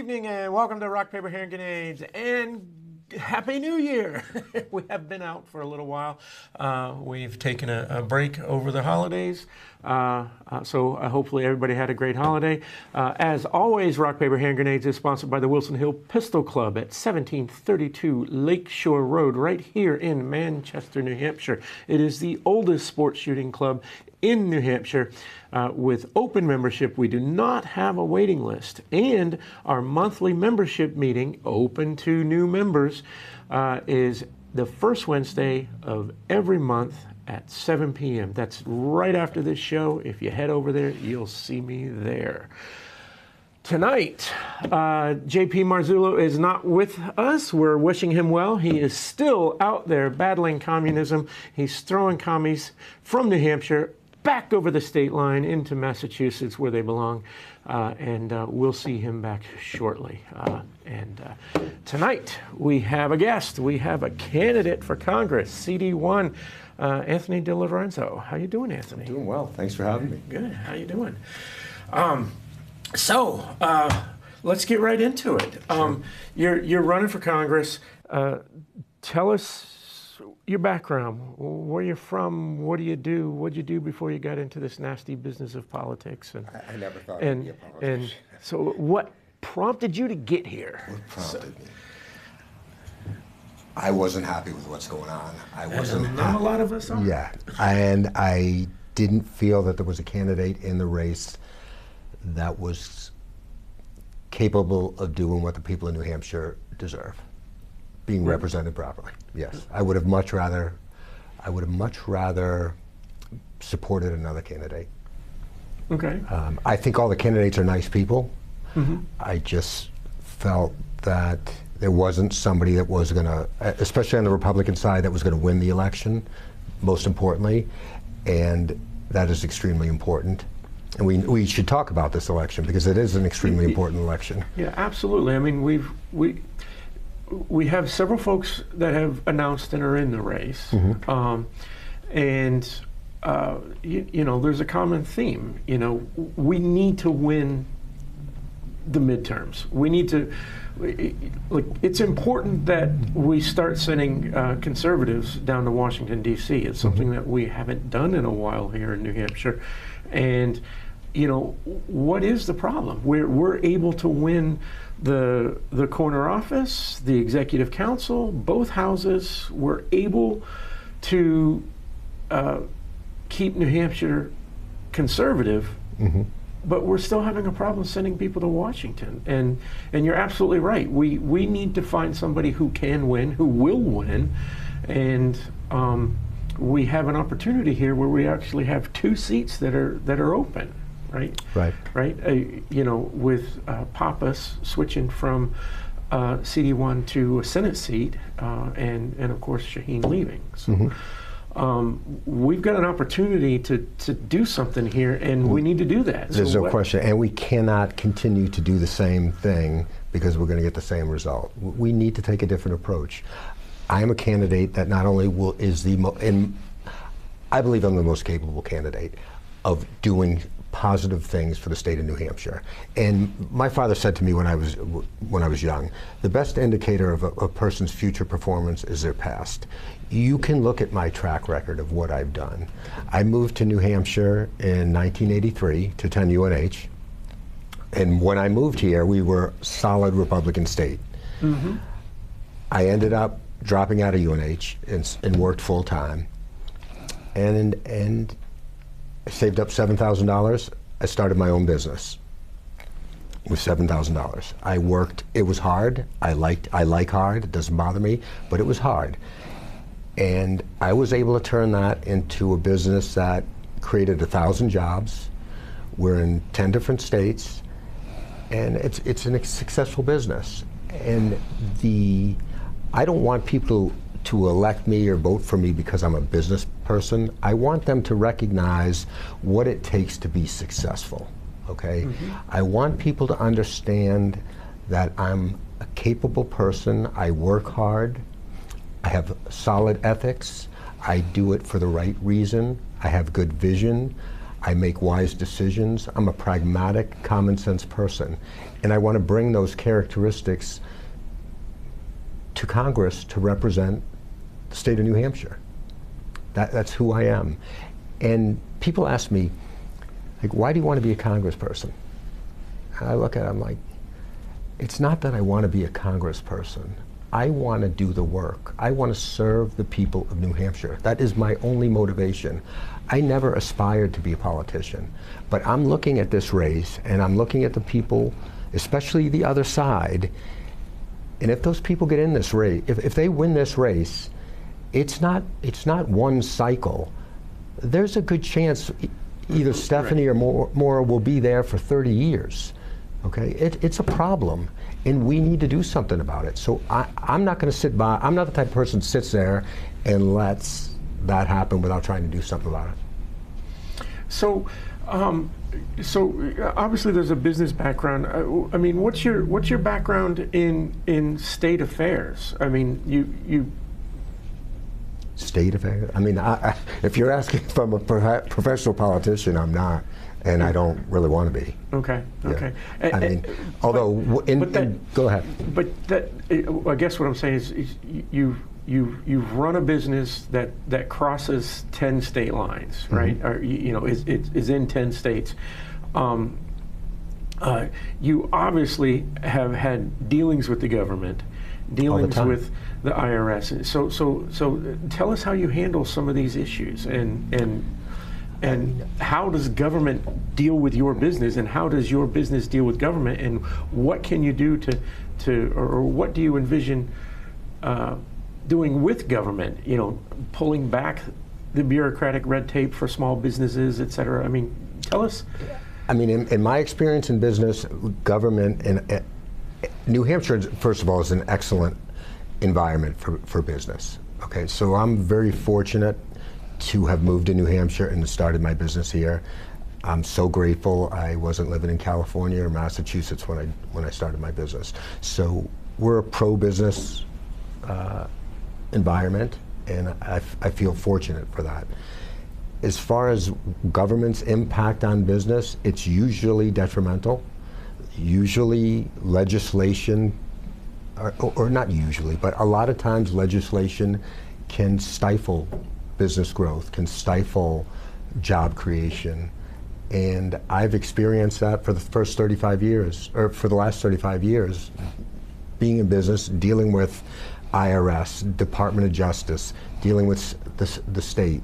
evening and welcome to Rock, Paper, Hand Grenades and Happy New Year. We have been out for a little while. We've taken a break over the holidays. So hopefully everybody had a great holiday. As always, Rock, Paper, Hand Grenades is sponsored by the Wilson Hill Pistol Club at 1732 Lakeshore Road right here in Manchester, New Hampshire. It is the oldest sports shooting club in New Hampshire. With open membership, we do not have a waiting list. And our monthly membership meeting, open to new members, is the first Wednesday of every month at 7 p.m. That's right after this show. If you head over there, you'll see me there. Tonight, J.P. Marzullo is not with us. We're wishing him well. He is still out there battling communism. He's throwing commies from New Hampshire back over the state line into Massachusetts where they belong. And we'll see him back shortly. Tonight, we have a guest. We have a candidate for Congress, CD1, Anthony DiLorenso. How you doing, Anthony? Doing well. Thanks for having me. Good. How you doing? Let's get right into it. Sure. You're running for Congress. Tell us your background. Where you're from? What do you do? What did you do before you got into this nasty business of politics? And I never thought I'd be a politician. And so, what prompted you to get here? What prompted me? I wasn't happy with what's going on. I wasn't. Not a lot of us are. Yeah, and I didn't feel that there was a candidate in the race that was capable of doing what the people in New Hampshire deserve, being represented properly. Yes, I would have much rather supported another candidate. Okay. I think all the candidates are nice people. Mm-hmm. I just felt that there wasn't somebody that was going to, especially on the Republican side, that was going to win the election, most importantly, and that is extremely important. And we should talk about this election because it is an extremely important election. Yeah, absolutely. I mean, we have several folks that have announced and are in the race, Mm-hmm. You know, there's a common theme. You know, we need to win the midterms. We need to. Like, it's important that we start sending conservatives down to Washington, D.C. It's something that we haven't done in a while here in New Hampshire. And, you know, what is the problem? We're able to win the corner office, the executive council, both houses. We're able to keep New Hampshire conservative. Mm-hmm. But we're still having a problem sending people to Washington. And you're absolutely right. We need to find somebody who can win, who will win. And we have an opportunity here where we actually have two seats that are open, right? Right. Right. You know, with Pappas switching from CD1 to a Senate seat, and of course Shaheen leaving. So. Mm-hmm. We've got an opportunity to do something here, and we need to do that. There's no question, and we cannot continue to do the same thing because we're going to get the same result. We need to take a different approach. I am a candidate that not only and I believe I'm the most capable candidate of doing positive things for the state of New Hampshire. And my father said to me when I was young, the best indicator of a person's future performance is their past. You can look at my track record of what I've done. I moved to New Hampshire in 1983 to attend UNH. And when I moved here, we were a solid Republican state. Mm-hmm. I ended up dropping out of UNH and worked full time. And I saved up $7,000. I started my own business with $7,000. I worked. It was hard. I like hard. It doesn't bother me, but it was hard. And I was able to turn that into a business that created 1,000 jobs. We're in 10 different states, and it's a successful business. And I don't want people to elect me or vote for me because I'm a business person. I want them to recognize what it takes to be successful, okay? Mm-hmm. I want people to understand that I'm a capable person. I work hard. I have solid ethics. I do it for the right reason. I have good vision. I make wise decisions. I'm a pragmatic, common sense person. And I want to bring those characteristics to Congress to represent the state of New Hampshire. That's who I am. And people ask me, like, why do you want to be a congressperson? And I look at it, I'm like, it's not that I want to be a congressperson. I want to do the work. I want to serve the people of New Hampshire. That is my only motivation. I never aspired to be a politician, but I'm looking at this race and I'm looking at the people, especially the other side, and if those people get in this race, if they win this race, it's not one cycle. There's a good chance either Stephanie or Maura will be there for 30 years. Okay, it's a problem, and we need to do something about it. So I'm not going to sit by. I'm not the type of person that sits there and lets that happen without trying to do something about it. So, obviously there's a business background. I mean, what's your background in state affairs? I mean, you State affairs? I mean, if you're asking from a professional politician, I'm not. And I don't really want to be. Okay. Yeah. Okay. I mean, although, go ahead. But that, I guess what I'm saying is you've run a business that crosses 10 state lines, right? Or is in 10 states. You obviously have had dealings with the government, dealings with the IRS. So tell us how you handle some of these issues and how does government deal with your business, and how does your business deal with government, and what can you do or what do you envision doing with government? Pulling back the bureaucratic red tape for small businesses, et cetera. I mean, tell us. I mean, in my experience in business, government in New Hampshire, first of all, is an excellent environment for business. Okay, so I'm very fortunate to have moved to New Hampshire and started my business here. I'm so grateful I wasn't living in California or Massachusetts when I started my business. So we're a pro-business environment, and I feel fortunate for that. As far as government's impact on business, it's usually detrimental. Usually legislation, or not usually, but a lot of times legislation can stifle business growth, can stifle job creation. And I've experienced that for the first 35 years, or for the last 35 years, being in business, dealing with IRS, Department of Justice, dealing with the state,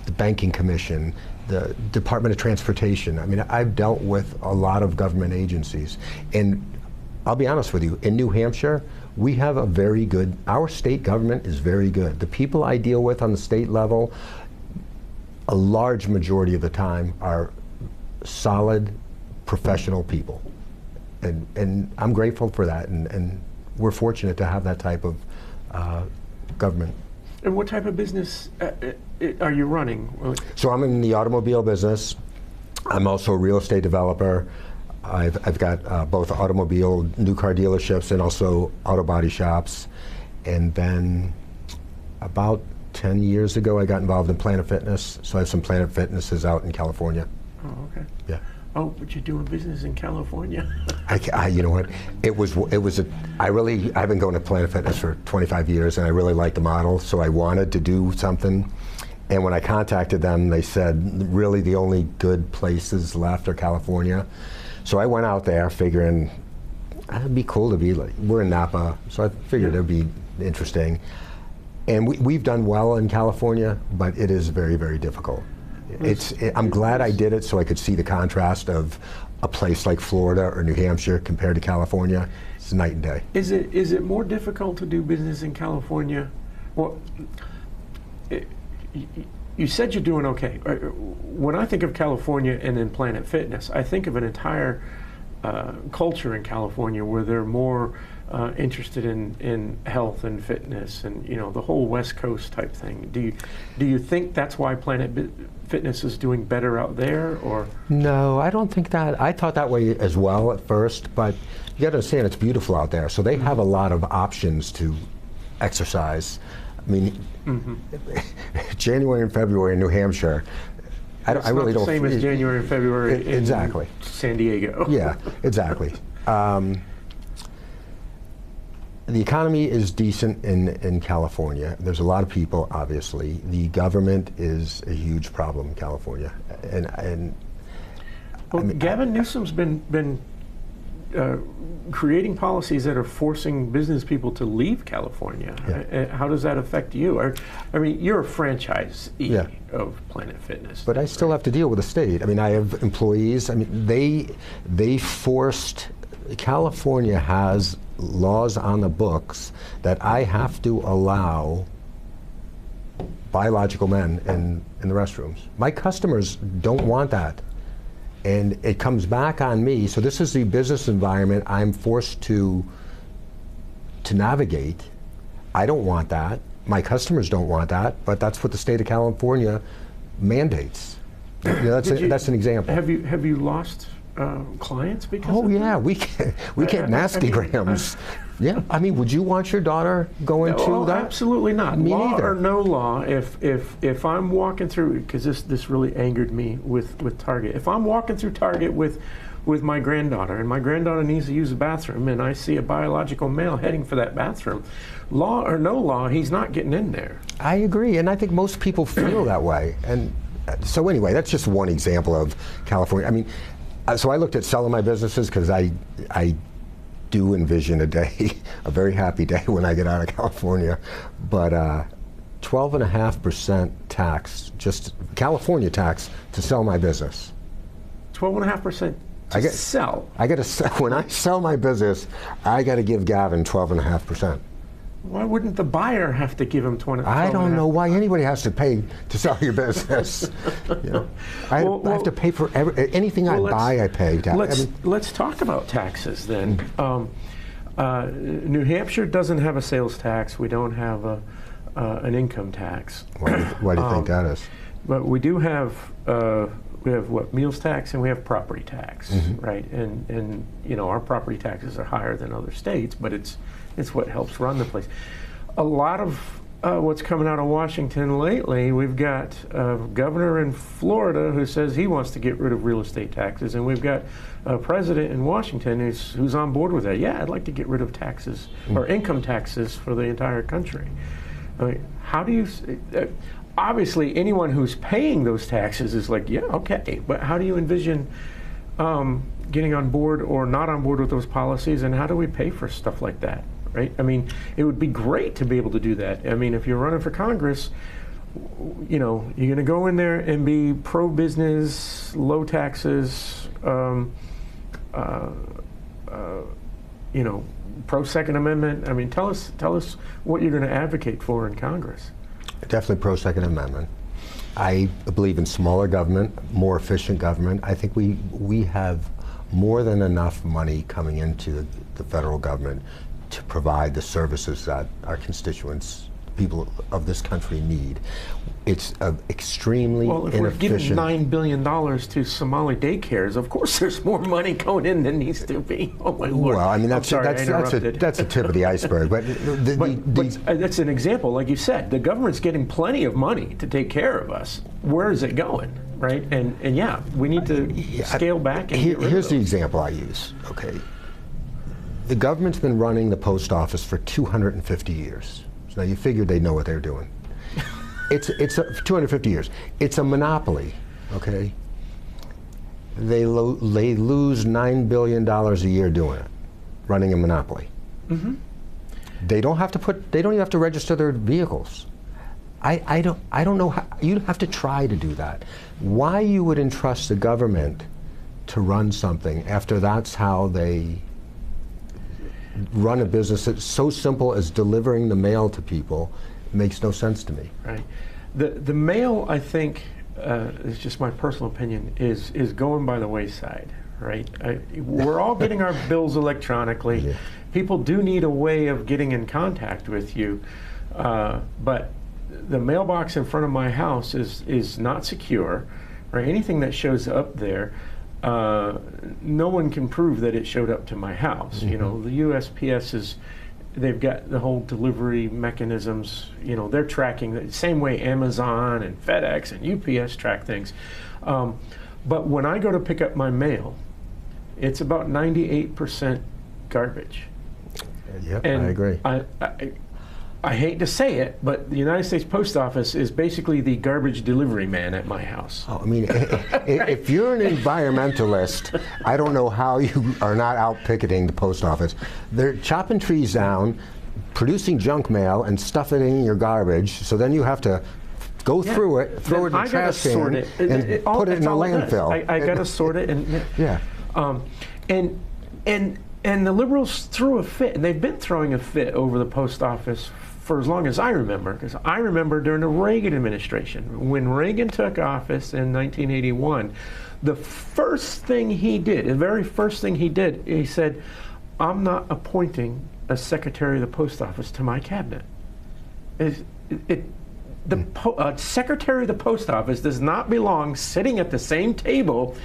the Banking Commission, the Department of Transportation. I mean, I've dealt with a lot of government agencies. And I'll be honest with you, in New Hampshire, we have our state government is very good. The people I deal with on the state level, a large majority of the time, are solid, professional people. And I'm grateful for that, and we're fortunate to have that type of government. And what type of business are you running? So I'm in the automobile business. I'm also a real estate developer. I've got both automobile, new car dealerships, and also auto body shops. And then about 10 years ago, I got involved in Planet Fitness. So I have some Planet Fitnesses out in California. Oh, okay. Yeah. Oh, but you're doing business in California. You know what? I've been going to Planet Fitness for 25 years, and I really liked the model, so I wanted to do something. And when I contacted them, they said, really the only good places left are California. So I went out there figuring it'd be cool to be like, we're in Napa, so I figured it'd be interesting. And we've done well in California, but it is very, very difficult. I'm glad I did it so I could see the contrast of a place like Florida or New Hampshire compared to California. It's night and day. Is it more difficult to do business in California? Well, you said you're doing okay. When I think of California and then Planet Fitness, I think of an entire culture in California where they're more interested in health and fitness and the whole West Coast type thing. Do you think that's why Planet Fitness is doing better out there, or? No, I don't think that. I thought that way as well at first, but you got to understand it's beautiful out there, so they have a lot of options to exercise. I mean, January and February in New Hampshire, It's I really not the don't. same as January and February in Exactly. San Diego. Yeah, exactly. The economy is decent in California. There's a lot of people, obviously. The government is a huge problem in California, and Well, Gavin Newsom's been creating policies that are forcing business people to leave California. Yeah. How does that affect you? I mean, you're a franchisee Yeah. of Planet Fitness. but I still have to deal with the state. I mean, I have employees. I mean, they forced. California has laws on the books that I have to allow biological men in the restrooms. My customers don't want that. And it comes back on me. So this is the business environment I'm forced to navigate. I don't want that. My customers don't want that, but that's what the state of California mandates. You know, that's an example. Have you lost clients because Oh of yeah, we get nasty grams. Yeah, I mean, would you want your daughter going to that? Absolutely not. Me Law neither. or no law, if I'm walking through, because this really angered me with Target. If I'm walking through Target with my granddaughter, and my granddaughter needs to use the bathroom, and I see a biological male heading for that bathroom, law or no law, he's not getting in there. I agree, and I think most people feel that way. And so anyway, that's just one example of California. I mean, so I looked at selling my businesses because I do envision a day, a very happy day when I get out of California. But 12.5% tax, just California tax, to sell my business. 12.5% to sell. I got to when I sell my business, I got to give Gavin 12.5%. Why wouldn't the buyer have to give him 20? I don't know why anybody has to pay to sell your business. You know, I have to pay for anything I buy. I pay tax. Let's talk about taxes then. New Hampshire doesn't have a sales tax. We don't have an income tax. Why do you think that is? But we do have we have what, meals tax, and we have property tax, right? And you know, our property taxes are higher than other states, but it's what helps run the place. A lot of what's coming out of Washington lately, we've got a governor in Florida who says he wants to get rid of real estate taxes, and we've got a president in Washington who's on board with that. Yeah, I'd like to get rid of taxes or income taxes for the entire country. I mean, how do you? Obviously, anyone who's paying those taxes is like, yeah, okay, but how do you envision getting on board or not on board with those policies, and how do we pay for stuff like that, right? I mean, it would be great to be able to do that. I mean, if you're running for Congress, you know, you're going to go in there and be pro-business, low taxes, you know, pro-Second Amendment. I mean, tell us what you're going to advocate for in Congress. Definitely pro-Second Amendment. I believe in smaller government, more efficient government. I think we have more than enough money coming into the federal government to provide the services that our constituents, people of this country, need. It's extremely well, if inefficient. we're giving $9 billion to Somali daycares, of course there's more money going in than needs to be. Oh my Lord! Well, I mean that's sorry, that's a tip of the iceberg. But that's an example, like you said. The government's getting plenty of money to take care of us. Where is it going, right? And yeah, we need to scale back. And here's the example I use. Okay, the government's been running the post office for 250 years. So now you figure they know what they're doing. It's 250 years. It's a monopoly, okay? They lose $9 billion a year doing it, running a monopoly. They don't have to they don't even have to register their vehicles. I don't know how, you'd have to try to do that. Why you would entrust the government to run something after that's how they run a business that's so simple as delivering the mail to people makes no sense to me. Right. The mail, I think, is just my personal opinion, is going by the wayside. Right. We're all getting our bills electronically. Yeah. People do need a way of getting in contact with you, but the mailbox in front of my house is not secure. Right. Anything that shows up there, no one can prove that it showed up to my house. You know, the USPS they've got the whole delivery mechanisms. You know, they're tracking the same way Amazon and FedEx and UPS track things. But when I go to pick up my mail, it's about 98% garbage. Yep, And I agree. I hate to say it, but the United States Post Office is basically the garbage delivery man at my house. Oh, I mean, if you're an environmentalist, I don't know how you are not out picketing the post office. They're chopping trees down, producing junk mail, and stuff it in your garbage. So then you have to go through it, throw it in the trash can, and put it in a landfill. I got to sort it, and yeah. And the liberals threw a fit, and they've been throwing a fit over the post office for as long as I remember, because I remember during the Reagan administration, when Reagan took office in 1981, the first thing he did, the very first thing he did, he said, I'm not appointing a secretary of the post office to my cabinet. Secretary of the post office does not belong sitting at the same table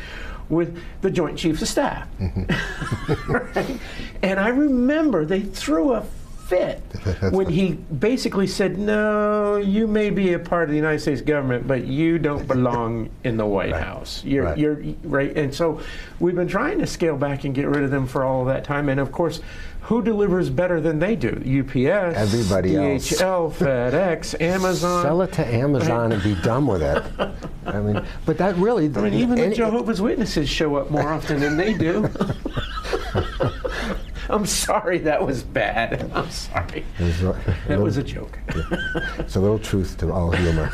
with the Joint Chiefs of Staff. Mm-hmm. Right? And I remember they threw a fit when he basically said, no, you may be a part of the United States government, but you don't belong in the White House. You're right. And so we've been trying to scale back and get rid of them for all of that time. And of course, who delivers better than they do? UPS, everybody DHL, else. FedEx, Amazon. Sell it to Amazon and be done with it. I mean, but that really... I mean, even the Jehovah's Witnesses show up more often than they do. I'm sorry, that was bad. I'm sorry. That was a joke. It's a little truth to all humor.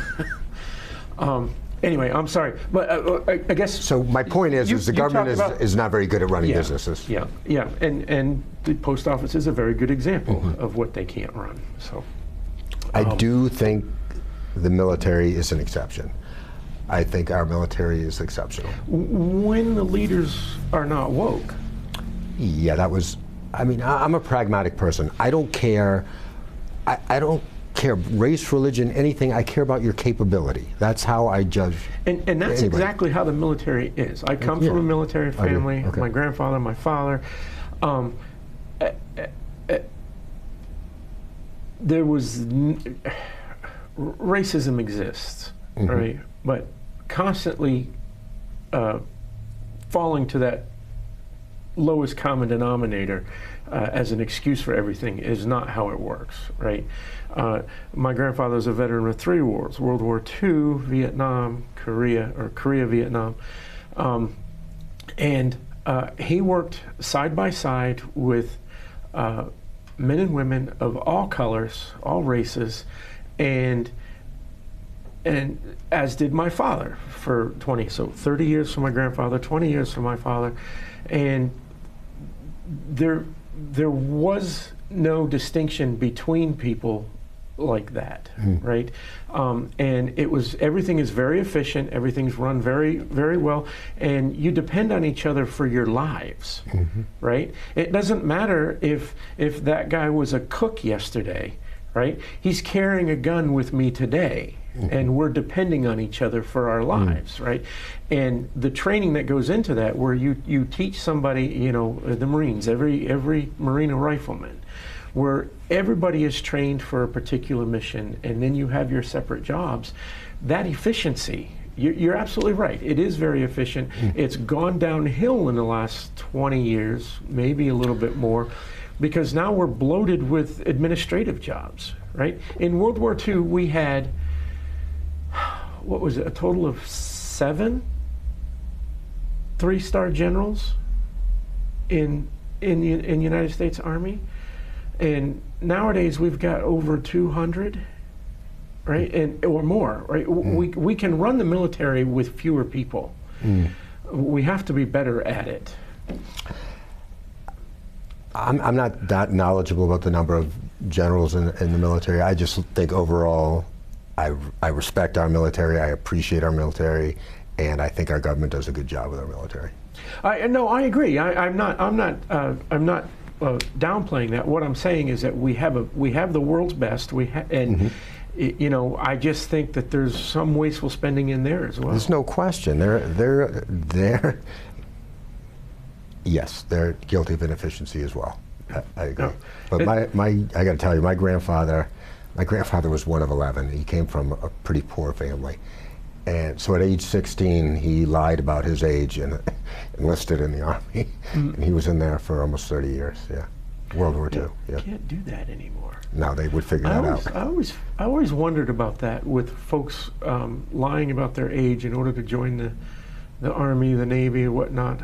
Anyway, I'm sorry, but I guess. So my point is the government is not very good at running businesses. Yeah, and the post office is a very good example of what they can't run. So, I do think the military is an exception. I think our military is exceptional. When the leaders are not woke. Yeah, that was. I mean, I'm a pragmatic person. I don't care. I don't care race, religion, anything. I care about your capability. That's how I judge. And that's anybody. Exactly how the military is. I come from a military family. Okay. My grandfather, my father. There was racism exists, right? But constantly falling to that lowest common denominator as an excuse for everything is not how it works, right? My grandfather was a veteran of 3 wars: World War II, Vietnam, Korea, Vietnam, and he worked side by side with men and women of all colors, all races, and as did my father for 30 years for my grandfather, 20 years for my father, and there was no distinction between people like that, right? And everything is very efficient, everything's run very, very well, and you depend on each other for your lives, right? It doesn't matter if that guy was a cook yesterday, right? He's carrying a gun with me today, and we're depending on each other for our lives, right? And the training that goes into that, where you teach somebody, the Marines, every Marine a rifleman, where everybody is trained for a particular mission, and then you have your separate jobs. That efficiency, you're absolutely right. It is very efficient. It's gone downhill in the last 20 years, maybe a little bit more, because now we're bloated with administrative jobs, right? In World War II, we had, what was it, a total of 7 3-star generals in the United States Army. And nowadays we've got over 200, right, or more, right? We can run the military with fewer people. We have to be better at it. I'm not that knowledgeable about the number of generals in the military. I just think overall, I respect our military. I appreciate our military, and I think our government does a good job with our military. No, I agree. I'm not downplaying that. What I'm saying is that we have the world's best. I just think that there's some wasteful spending in there as well. There's no question. They're yes, they're guilty of inefficiency as well. I agree. No. But I got to tell you, my grandfather was one of 11. He came from a pretty poor family. And so at age 16, he lied about his age and enlisted in the Army. And he was in there for almost 30 years, yeah. World War II, yeah. You can't do that anymore. Now they would figure that out. I always wondered about that with folks lying about their age in order to join the Army, the Navy, or whatnot.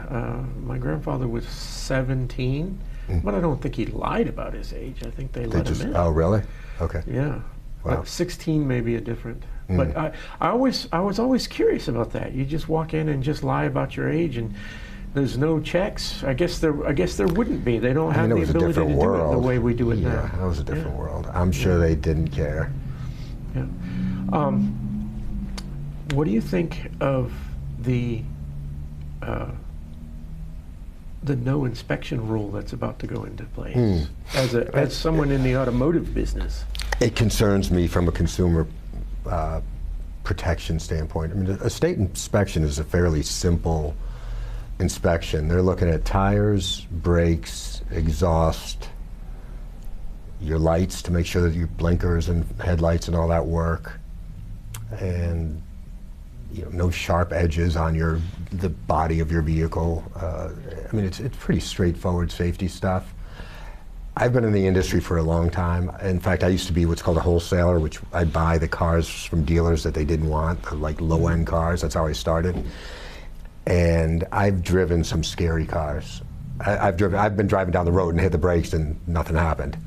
My grandfather was 17, but I don't think he lied about his age. I think they let him in. Oh, really? Okay. Yeah. Wow. But 16 may be a different. But I was always curious about that. You just walk in and just lie about your age, and there's no checks. I guess there wouldn't be. They don't have the ability to do it the way we do it now. Yeah, that was a different world. I'm sure they didn't care. Yeah. What do you think of the no inspection rule that's about to go into place? As someone in the automotive business, it concerns me from a consumer protection standpoint. I mean, a state inspection is a fairly simple inspection. They're looking at tires, brakes, exhaust, your lights to make sure that your blinkers and headlights and all that work, and no sharp edges on the body of your vehicle. I mean, it's pretty straightforward safety stuff. I've been in the industry for a long time. In fact, I used to be what's called a wholesaler, which I'd buy the cars from dealers that they didn't want, like low-end cars. That's how I started. And I've driven some scary cars. I've been driving down the road and hit the brakes and nothing happened.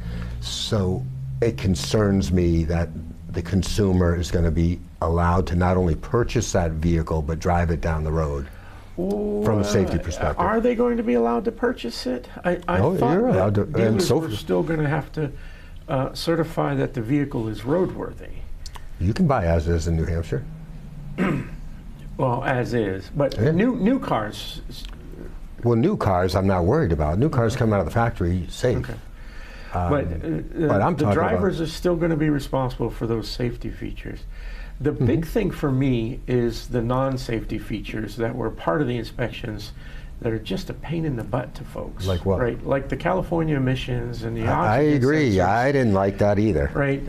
So it concerns me that the consumer is going to be allowed to not only purchase that vehicle, but drive it down the road. From a safety perspective. Are they going to be allowed to purchase it? I No, thought you're allowed that to, dealers were still going to have to certify that the vehicle is roadworthy. You can buy as is in New Hampshire. Well, as is, but new cars. Well, new cars I'm not worried about. New cars come out of the factory safe. Okay. But the drivers are still going to be responsible for those safety features. The big thing for me is the non-safety features that were part of the inspections that are just a pain in the butt to folks. Like what? Right, like the California emissions and the oxygen I agree. sensors. I didn't like that either. Right,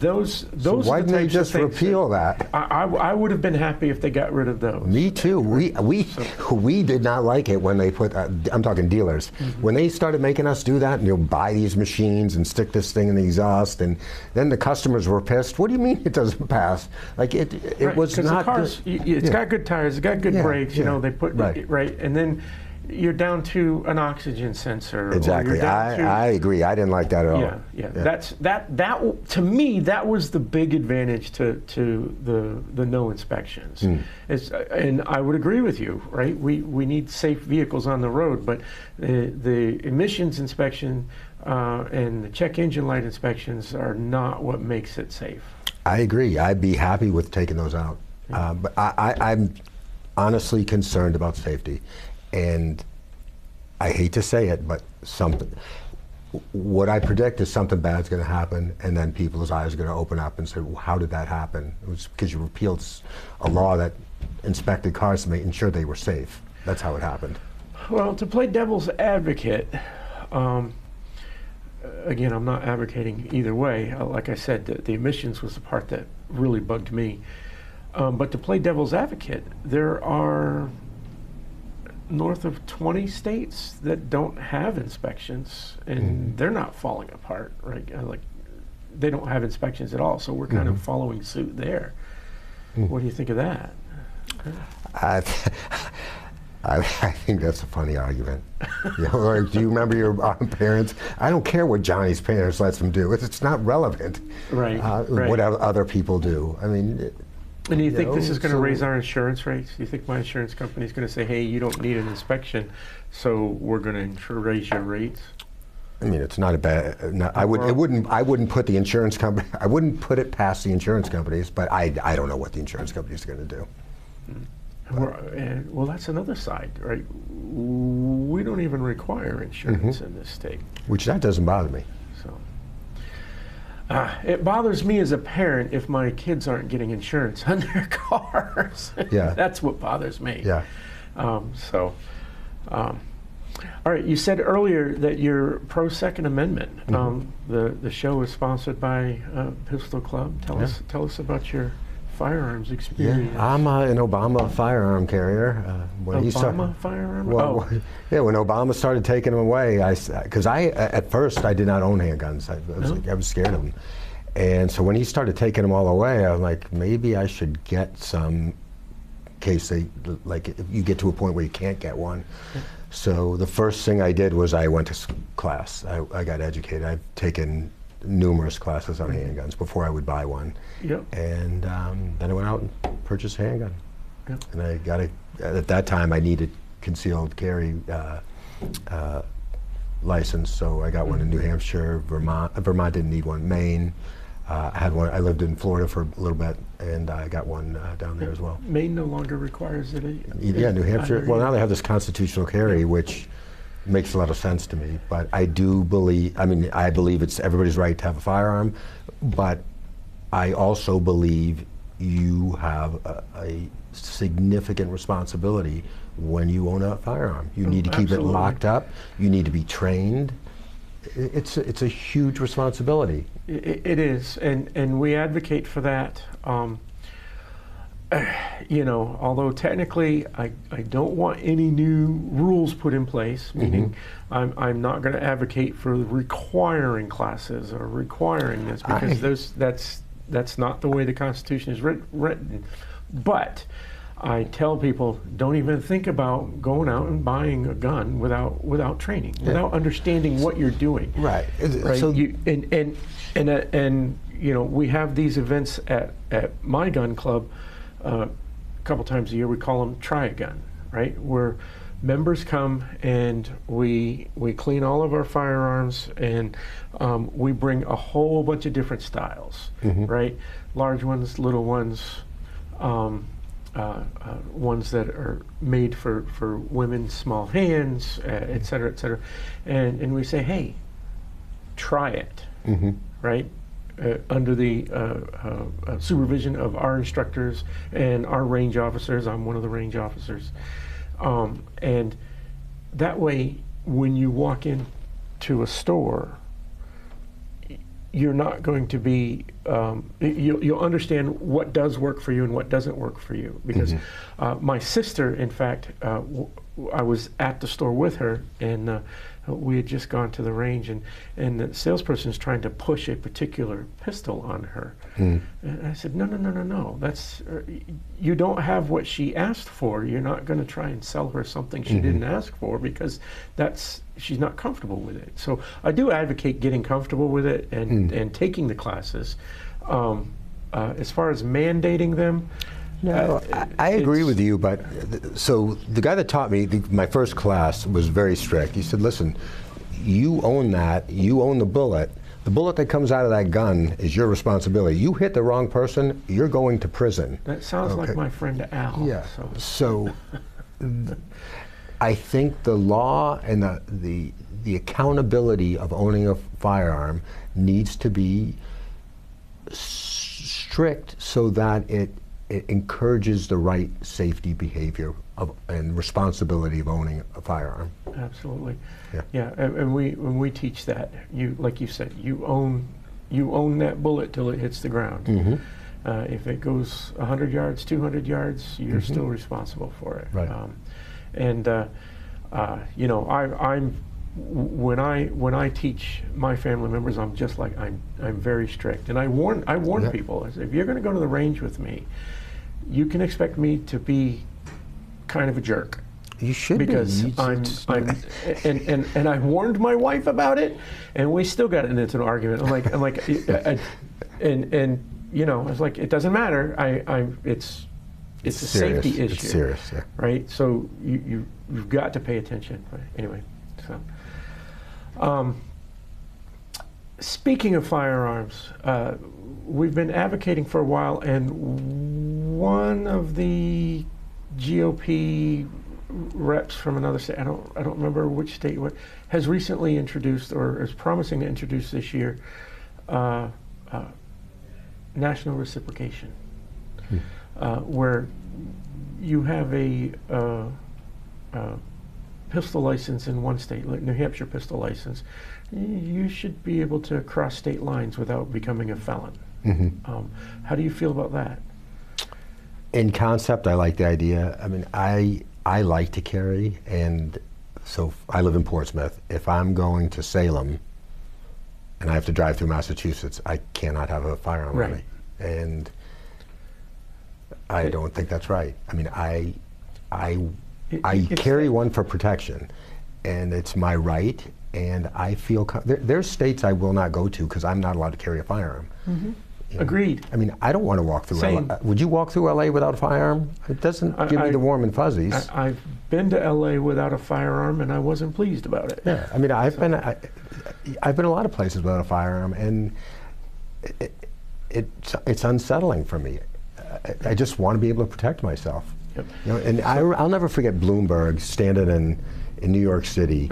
those. So why didn't they just repeal that? I would have been happy if they got rid of those. Me too. We did not like it when they put. I'm talking dealers. When they started making us do that, and you'll buy these machines and stick this thing in the exhaust, and then the customers were pissed. What do you mean it doesn't pass? Like it was not. The cars, it's got good tires, it's got good brakes. You know, they put right, and then you're down to an oxygen sensor. Exactly. I agree. I didn't like that at all. Yeah. That to me, that was the big advantage to the no inspections. And I would agree with you, right? We need safe vehicles on the road, but the emissions inspection and the check engine light inspections are not what makes it safe. I agree. I'd be happy with taking those out. But I'm honestly concerned about safety. And I hate to say it, but what I predict is something bad's going to happen, and then people's eyes are going to open up and say, well, how did that happen? It was because you repealed a law that inspected cars to make sure they were safe. That's how it happened. Well, to play devil's advocate, again, I'm not advocating either way. Like I said, the emissions was the part that really bugged me. But to play devil's advocate, there are north of 20 states that don't have inspections, and they're not falling apart, right? Like, they don't have inspections at all, so we're kind of following suit there. What do you think of that? I think that's a funny argument. Like, do you remember your parents? I don't care what Johnny's parents lets him do. It's not relevant. Right. What other people do. I mean. And do you think this is going to raise our insurance rates? Do you think my insurance company is going to say, "Hey, you don't need an inspection, so we're going to raise your rates"? I mean, it's not a bad. I wouldn't put the insurance company. I wouldn't put it past the insurance companies. But I don't know what the insurance companies are going to do. Well, that's another side, right? We don't even require insurance in this state. Which that doesn't bother me. So. It bothers me as a parent if my kids aren't getting insurance on their cars. Yeah. That's what bothers me. Yeah. All right, you said earlier that you're pro Second Amendment. The show is sponsored by Pistol Club. Tell us about your firearms experience. Yeah, I'm an Obama firearm carrier. Obama firearm? Well, yeah, when Obama started taking them away, because at first I did not own handguns. I was scared of them. And so when he started taking them all away, I was like, maybe I should get some, in case if you get to a point where you can't get one. So the first thing I did was I went to class. I got educated. I've taken numerous classes on handguns before I would buy one. Yep. And then I went out and purchased a handgun. Yep. And I got at that time I needed concealed carry license, so I got one in New Hampshire, Vermont. Vermont didn't need one. Maine. I had one. I lived in Florida for a little bit, and I got one down there as well. Maine no longer requires it. Yeah, New Hampshire. Well, now they have this constitutional carry, which makes a lot of sense to me. But I do believe. I believe it's everybody's right to have a firearm, but I also believe you have a significant responsibility when you own a firearm. You need to keep it locked up. You need to be trained. It's a huge responsibility. It is, and we advocate for that. Although technically I don't want any new rules put in place, meaning I'm not going to advocate for requiring classes or requiring this, because that's not the way the Constitution is written. But I tell people, don't even think about going out and buying a gun without training, without understanding what you're doing. Right. So we have these events at my gun club a couple times a year. We call them Try a Gun, right? Where members come and we clean all of our firearms, and we bring a whole bunch of different styles, right? Large ones, little ones. Ones that are made for women's small hands, et cetera, and we say, hey, try it, right? Under the supervision of our instructors and our range officers. I'm one of the range officers, and that way, when you walk into a store, you're not going to be, you'll understand what does work for you and what doesn't work for you. Because my sister, in fact, I was at the store with her, and we had just gone to the range, and the salesperson is trying to push a particular pistol on her. And I said, no, that's, you don't have what she asked for. You're not going to try and sell her something she didn't ask for, because she's not comfortable with it. So I do advocate getting comfortable with it and taking the classes. As far as mandating them, no, I agree with you, but so the guy that taught me my first class was very strict. He said, listen, you own that, you own the bullet. The bullet that comes out of that gun is your responsibility. You hit the wrong person, you're going to prison. That sounds like my friend Al. Yeah. So I think the law and the accountability of owning a firearm needs to be strict so that it encourages the right safety behavior and responsibility of owning a firearm. Absolutely. Yeah. And when we teach that, like you said, you own that bullet till it hits the ground. If it goes 100 yards, 200 yards, you're still responsible for it. Right. When I teach my family members, I'm just like I'm very strict, and I warn people. I say, if you're going to go to the range with me, you can expect me to be kind of a jerk. You should because be. And I warned my wife about it, and we still got into an argument. I'm like, I was like, it doesn't matter. It's a serious. safety issue. It's serious, yeah. Right? So you've got to pay attention. Right? Anyway, so speaking of firearms, we've been advocating for a while, and one of the GOP reps from another state, I don't remember which state, has recently introduced, or is promising to introduce this year, national reciprocation, where you have a pistol license in one state, like New Hampshire pistol license, you should be able to cross state lines without becoming a felon. How do you feel about that? In concept, I like the idea. I mean, I like to carry, and so I live in Portsmouth. If I'm going to Salem and I have to drive through Massachusetts, I cannot have a firearm on me. And I don't think that's right. I mean, I carry one for protection, and it's my right, and I feel, there's states I will not go to because I'm not allowed to carry a firearm. You know? Agreed. I mean, I don't want to walk through Same. LA. Would you walk through LA without a firearm? It doesn't give me the warm and fuzzies. I've been to LA without a firearm, and I wasn't pleased about it. Yeah, I mean, I've been a lot of places without a firearm, and it's unsettling for me. I just want to be able to protect myself. Yep. You know, and I'll never forget Bloomberg standing in New York City,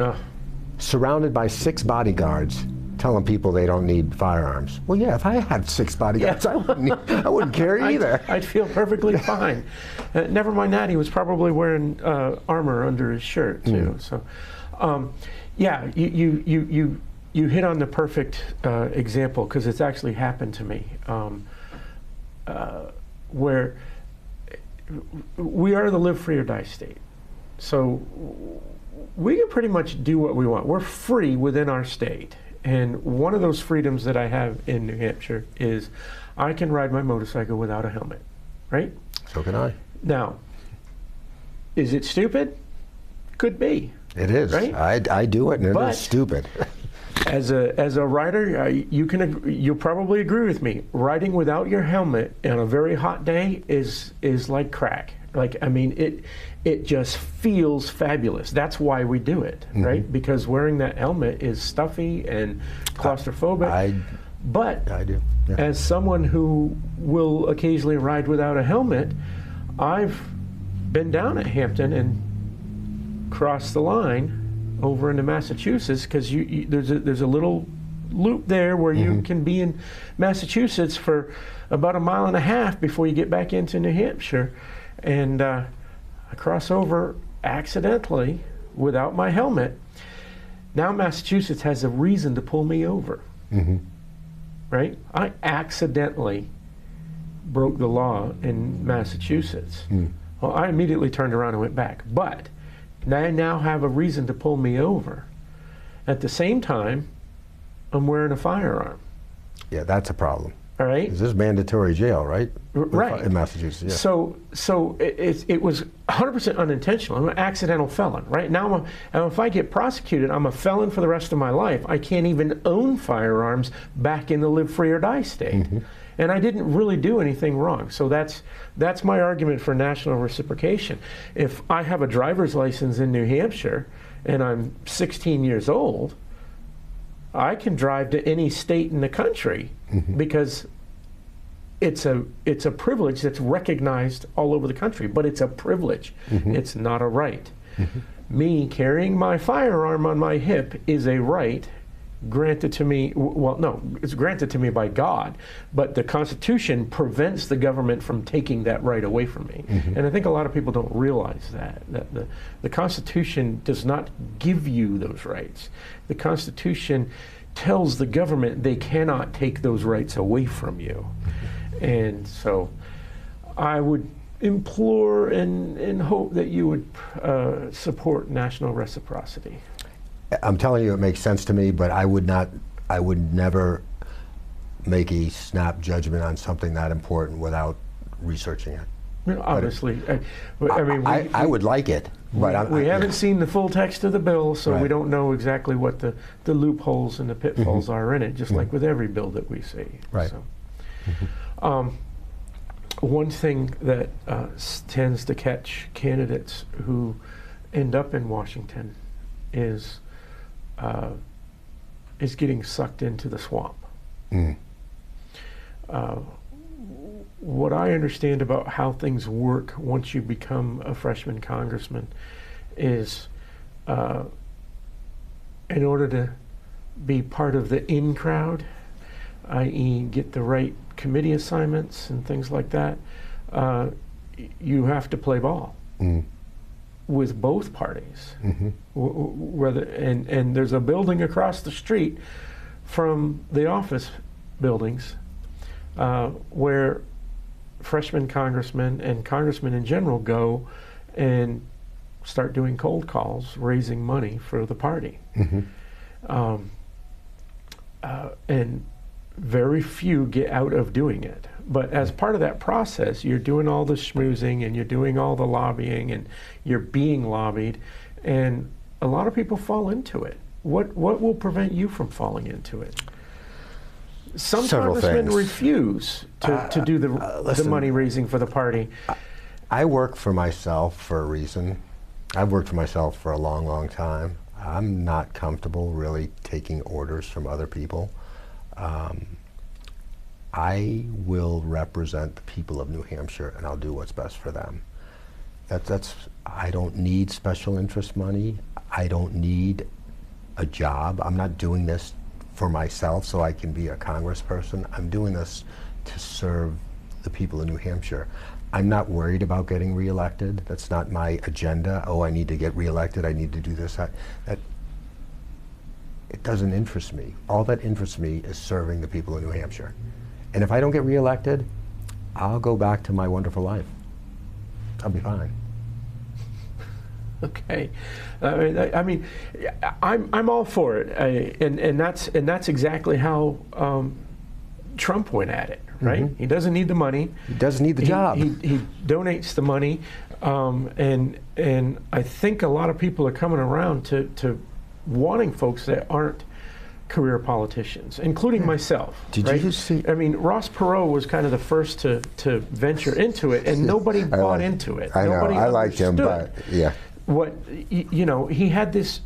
surrounded by 6 bodyguards, telling people they don't need firearms. Well, yeah, if I had 6 bodyguards, I wouldn't carry either. I'd feel perfectly fine. Never mind that, he was probably wearing armor under his shirt too. So, yeah, you hit on the perfect example, because it's actually happened to me, where we are the live free or die state. So we can pretty much do what we want. We're free within our state. And one of those freedoms that I have in New Hampshire is I can ride my motorcycle without a helmet, right? So can I. Now, is it stupid? Could be. It is. Right? I do it, and But it is stupid. As a rider, you'll probably agree with me. Riding without your helmet on a very hot day is like crack. Like, I mean, it just feels fabulous. That's why we do it, right? Because wearing that helmet is stuffy and claustrophobic. I do. Yeah. As someone who will occasionally ride without a helmet, I've been down at Hampton and crossed the line over into Massachusetts, because there's a little loop there where you can be in Massachusetts for about 1.5 miles before you get back into New Hampshire. And I cross over accidentally without my helmet. Now Massachusetts has a reason to pull me over, right? I accidentally broke the law in Massachusetts. Well, I immediately turned around and went back. But they now have a reason to pull me over. At the same time, I'm wearing a firearm. Yeah, that's a problem. All right. This is mandatory jail, right? Right. In Massachusetts, yeah. So it was 100% unintentional. I'm an accidental felon, right? Now, if I get prosecuted, I'm a felon for the rest of my life. I can't even own firearms back in the live free or die state. And I didn't really do anything wrong. So that's my argument for national reciprocation. If I have a driver's license in New Hampshire and I'm 16 years old, I can drive to any state in the country because it's a privilege that's recognized all over the country, but it's a privilege. It's not a right. Me carrying my firearm on my hip is a right granted to me. Well, no, it's granted to me by God, but the Constitution prevents the government from taking that right away from me. And I think a lot of people don't realize that the Constitution does not give you those rights. The Constitution tells the government they cannot take those rights away from you. And so I would implore and hope that you would support national reciprocity. I'm telling you, it makes sense to me, but I would never make a snap judgment on something that important without researching it. Obviously, I would like it, but we haven't seen the full text of the bill, so we don't know exactly what the loopholes and the pitfalls are in it, just like with every bill that we see. Right. So, one thing that tends to catch candidates who end up in Washington is getting sucked into the swamp. What I understand about how things work once you become a freshman congressman is in order to be part of the in crowd, i.e. get the right committee assignments and things like that, you have to play ball. with both parties. Whether and there's a building across the street from the office buildings where freshman congressmen and congressmen in general go and start doing cold calls, raising money for the party. And very few get out of doing it. But as part of that process, you're doing all the schmoozing and you're doing all the lobbying and you're being lobbied, and a lot of people fall into it. What will prevent you from falling into it? Some Several congressmen things. refuse to do the listen, money raising for the party. I work for myself for a reason. I've worked for myself for a long, long time. I'm not comfortable really taking orders from other people. I will represent the people of New Hampshire, and I'll do what's best for them. I don't need special interest money. I don't need a job. I'm not doing this for myself so I can be a congressperson. I'm doing this to serve the people of New Hampshire. I'm not worried about getting reelected. That's not my agenda. Oh, I need to get reelected. I need to do this. It doesn't interest me. All that interests me is serving the people of New Hampshire. And if I don't get reelected, I'll go back to my wonderful life. I'll be fine. Okay, I mean, I'm all for it, and that's exactly how Trump went at it, right? He doesn't need the money. He doesn't need the job. He donates the money, and I think a lot of people are coming around to wanting folks that aren't career politicians, including myself. Did right? you see? I mean, Ross Perot was kind of the first to venture into it, and nobody bought into it. I know. Nobody I liked him, understood. but yeah. What he had this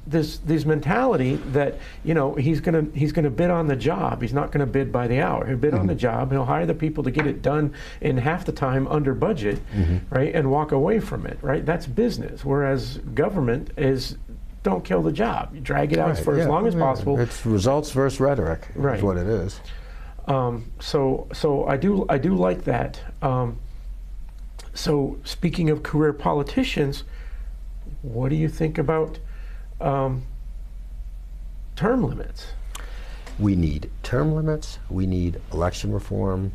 mentality that he's gonna bid on the job. He's not gonna bid by the hour. He'll bid on the job. He'll hire the people to get it done in half the time under budget, right, and walk away from it. Right, that's business. Whereas government is don't kill the job. You drag it out for as long as possible. It's results versus rhetoric. Right. Is what it is. So I do like that. So speaking of career politicians, what do you think about term limits? We need term limits. We need election reform.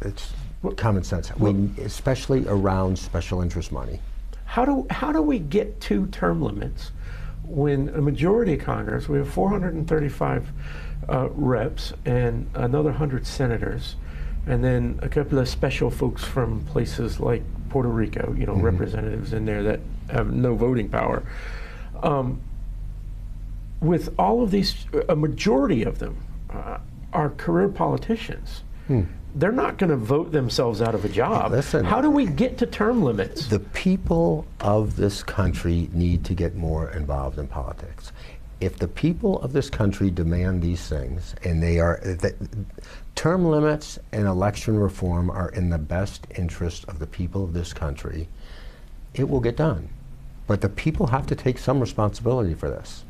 It's common sense. Especially around special interest money. How do we get to term limits when a majority of Congress, we have 435 reps and another 100 senators, and then a couple of special folks from places like Puerto Rico, representatives in there that have no voting power. With all of these, a majority of them are career politicians. They're not going to vote themselves out of a job. Listen, how do we get to term limits? The people of this country need to get more involved in politics. If the people of this country demand these things, and term limits and election reform are in the best interest of the people of this country, it will get done. But the people have to take some responsibility for this.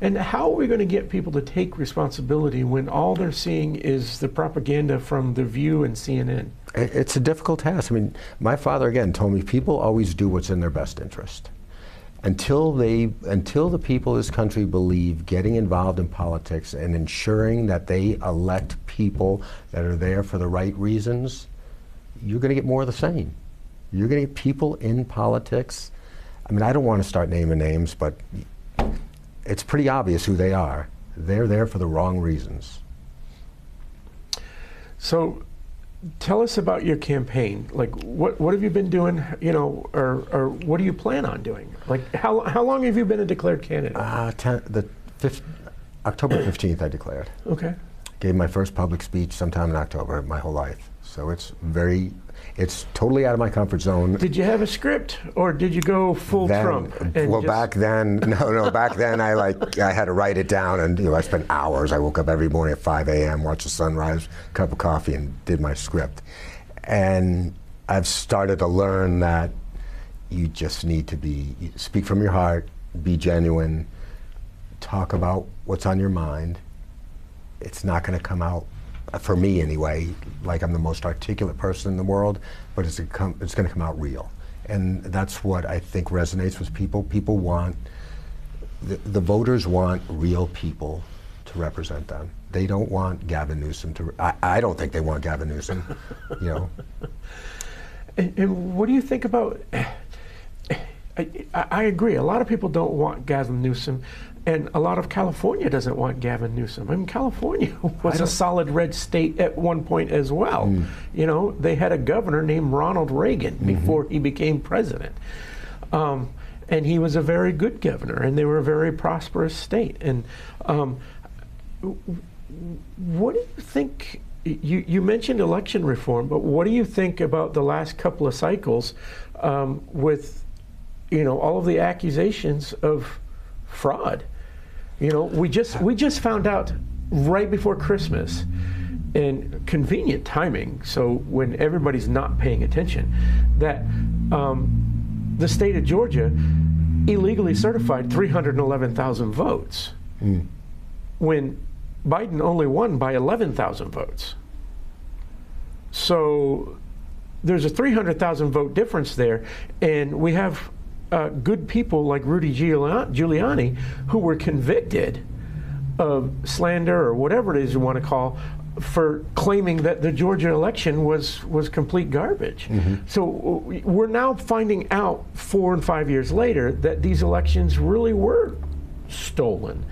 And how are we going to get people to take responsibility when all they're seeing is the propaganda from The View and CNN? It's a difficult task. I mean, my father, again, told me people always do what's in their best interest. Until the people of this country believe getting involved in politics and ensuring that they elect people that are there for the right reasons, you're going to get more of the same. You're going to get people in politics. I mean, I don't want to start naming names, but it's pretty obvious who they are. They're there for the wrong reasons. So tell us about your campaign. Like, what have you been doing, or what do you plan on doing? Like, how long have you been a declared candidate? October 15th I declared. Okay. Gave my first public speech sometime in October, my whole life. So it's totally out of my comfort zone. Did you have a script, or did you go full Trump? Back then, back then I had to write it down, and I spent hours. I woke up every morning at 5 a.m., watched the sunrise, cup of coffee, and did my script. And I've started to learn that you just need to speak from your heart, be genuine, talk about what's on your mind. It's not going to come out, for me anyway, like I'm the most articulate person in the world, but it's going to come out real. And that's what I think resonates with people. People want, the voters want real people to represent them. They don't want Gavin Newsom to, I don't think they want Gavin Newsom, you know. And what do you think about, I agree, a lot of people don't want Gavin Newsom, and a lot of California doesn't want Gavin Newsom. I mean, California was a solid red state at one point as well. You know, they had a governor named Ronald Reagan before he became president. And he was a very good governor, and they were a very prosperous state. And what do you think? You mentioned election reform, but what do you think about the last couple of cycles with, you know, all of the accusations of fraud? You know, we just found out right before Christmas, and convenient timing, so when everybody's not paying attention, that the state of Georgia illegally certified 311,000 votes when Biden only won by 11,000 votes. So there's a 300,000 vote difference there, and we have good people like Rudy Giuliani who were convicted of slander or whatever it is you want to call for claiming that the Georgia election was complete garbage. So we're now finding out 4 and 5 years later that these elections really were stolen.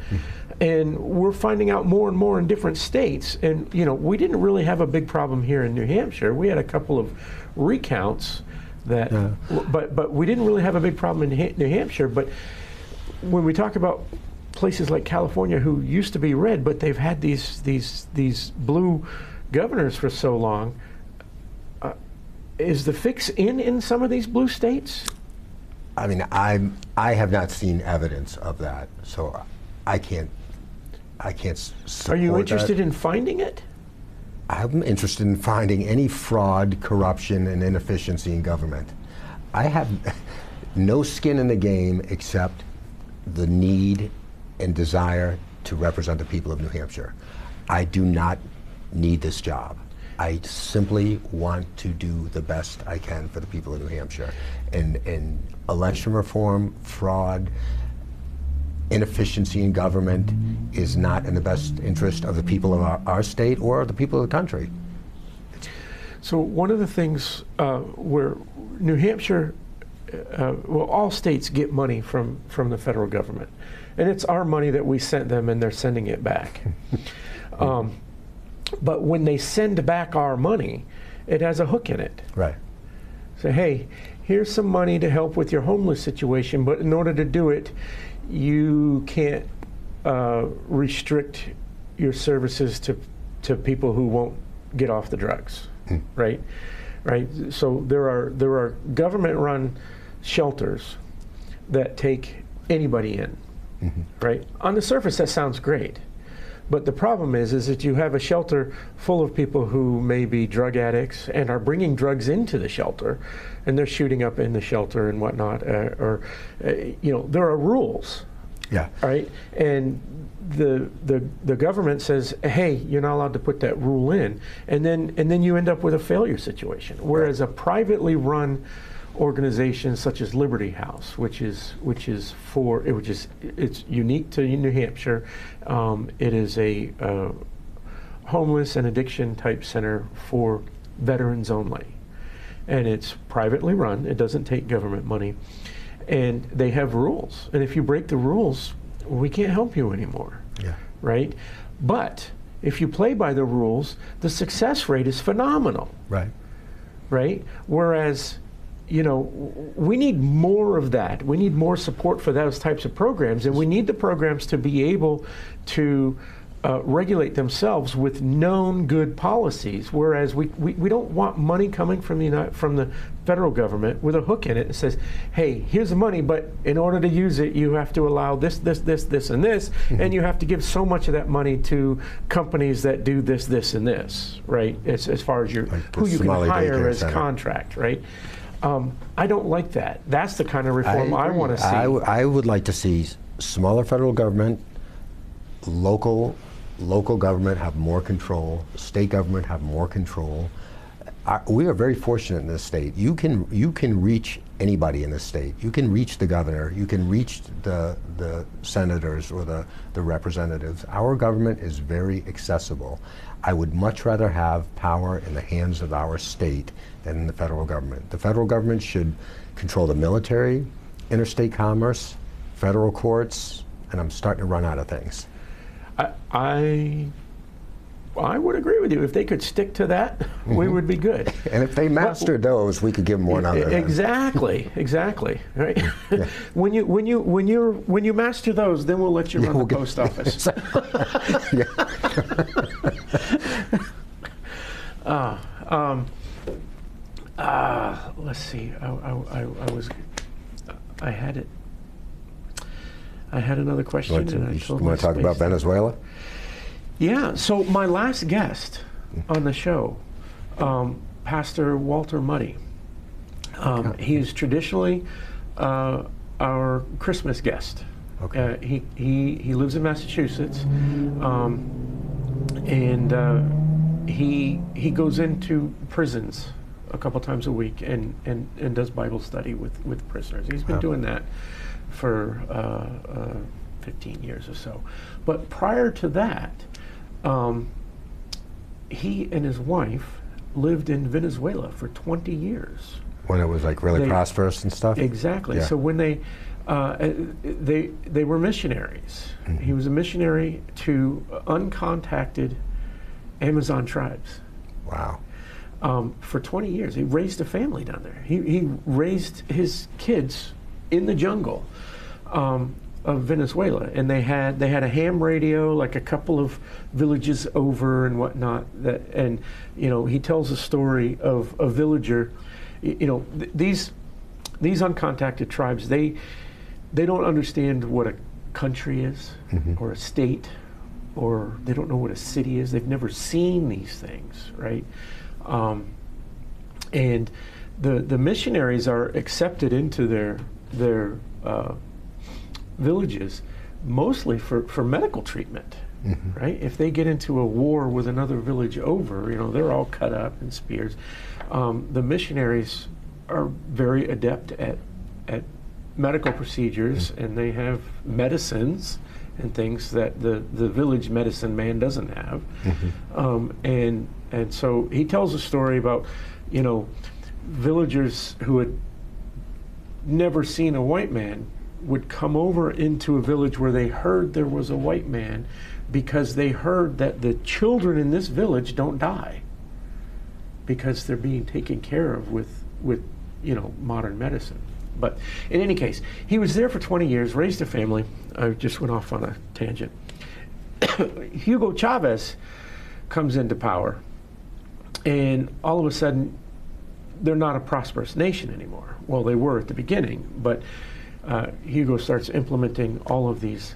And we're finding out more and more in different states. And, you know, we didn't really have a big problem here in New Hampshire. We had a couple of recounts that, but we didn't really have a big problem in New Hampshire. But when we talk about places like California who used to be red, but they've had these blue governors for so long, is the fix in some of these blue states? I mean, I have not seen evidence of that, so I can't support. Are you interested in finding it? I'm interested in finding any fraud, corruption, and inefficiency in government. I have no skin in the game except the need and desire to represent the people of New Hampshire. I do not need this job. I simply want to do the best I can for the people of New Hampshire. And election reform, fraud, inefficiency in government is not in the best interest of the people of our state or the people of the country. So one of the things where New Hampshire, well, all states get money from the federal government. And it's our money that we sent them, and they're sending it back. But when they send back our money, it has a hook in it. Right. Say, hey, here's some money to help with your homeless situation, but in order to do it, you can't restrict your services to people who won't get off the drugs, right? Right. So there are government-run shelters that take anybody in, right? On the surface, that sounds great, but the problem is that you have a shelter full of people who may be drug addicts and are bringing drugs into the shelter, and they're shooting up in the shelter and whatnot, you know, there are rules. Yeah. Right. And the government says, hey, you're not allowed to put that rule in, and then you end up with a failure situation. Whereas a privately run organization such as Liberty House, which is it's unique to New Hampshire. It is a homeless and addiction type center for veterans only, and it's privately run. It doesn't take government money, and they have rules. And if you break the rules, we can't help you anymore. Yeah. Right. But if you play by the rules, the success rate is phenomenal. Right. Right. Whereas, you know, we need more of that. We need more support for those types of programs, and we need the programs to be able to regulate themselves with known good policies. Whereas we don't want money coming from the federal government with a hook in it that says, hey, here's the money, but in order to use it, you have to allow this, and this, and you have to give so much of that money to companies that do this, and this, right? As far as who you can hire as contract, right? I don't like that. That's the kind of reform I want to see. I would like to see smaller federal government, local government have more control, state government have more control. We are very fortunate in this state. You can reach anybody in this state. You can reach the governor. You can reach the senators or the representatives. Our government is very accessible. I would much rather have power in the hands of our state than in the federal government. The federal government should control the military, interstate commerce, federal courts, and I'm starting to run out of things. I would agree with you. If they could stick to that, we would be good. And if they mastered those, we could give them one other. Exactly, Right. Yeah. When you master those, then we'll let you run the post office. Let's see. I had another question. You want to talk about Venezuela? Yeah, so my last guest on the show, Pastor Walter Muddy, he is traditionally our Christmas guest. Okay. He lives in Massachusetts, and he goes into prisons a couple times a week and does Bible study with prisoners. He's been doing that for 15 years or so. But prior to that, he and his wife lived in Venezuela for 20 years. When it was like really prosperous and stuff? Exactly. Yeah. So when they were missionaries. Mm-hmm. He was a missionary to uncontacted Amazon tribes. Wow. For 20 years. He raised a family down there. He raised his kids in the jungle of Venezuela, and they had a ham radio like a couple of villages over and whatnot. And he tells a story of a villager. These uncontacted tribes, they don't understand what a country is, mm-hmm. or a state, or they don't know what a city is. They've never seen these things, right? And the missionaries are accepted into their villages mostly for medical treatment, mm-hmm. right? If they get into a war with another village over, they're all cut up in spears. The missionaries are very adept at medical procedures, mm-hmm. and they have medicines and things that the village medicine man doesn't have. Mm-hmm. And so he tells a story about, villagers who had never seen a white man would come over into a village where they heard there was a white man, because they heard that the children in this village don't die because they're being taken care of with modern medicine. But in any case, he was there for 20 years, raised a family. I just went off on a tangent. Hugo Chavez comes into power, and all of a sudden, they're not a prosperous nation anymore. Well, they were at the beginning, but Hugo starts implementing all of these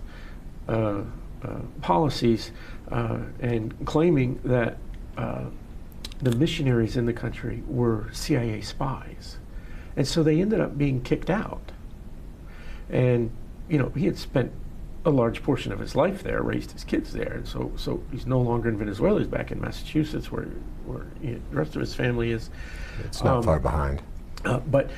policies and claiming that the missionaries in the country were CIA spies. And so they ended up being kicked out. And, he had spent a large portion of his life there, raised his kids there. And so he's no longer in Venezuela. He's back in Massachusetts, where the rest of his family is. It's not far behind. But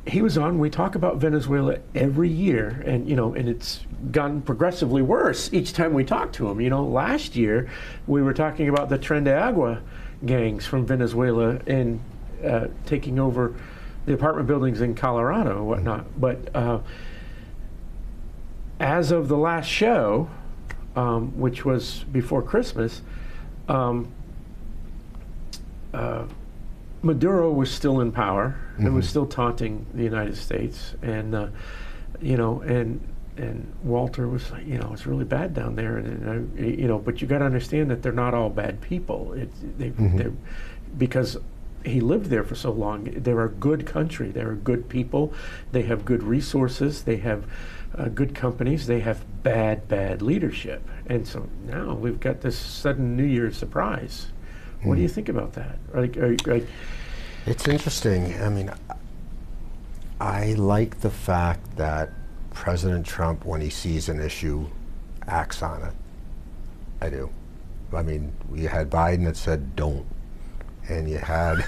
he was on. We talk about Venezuela every year, and and it's gotten progressively worse each time we talk to him. Last year we were talking about the Tren de Agua gangs from Venezuela and taking over the apartment buildings in Colorado and whatnot. But as of the last show, which was before Christmas, Maduro was still in power, mm-hmm. and was still taunting the United States, and and Walter was like, it's really bad down there, and but you got to understand that they're not all bad people. Mm-hmm. They're because he lived there for so long. They're a good country. They're good people. They have good resources. They have good companies. They have bad leadership. And so now we've got this sudden New Year's surprise. What do you think about that? It's interesting. I mean, I like the fact that President Trump, when he sees an issue, acts on it. I do. I mean, we had Biden that said don't, and you had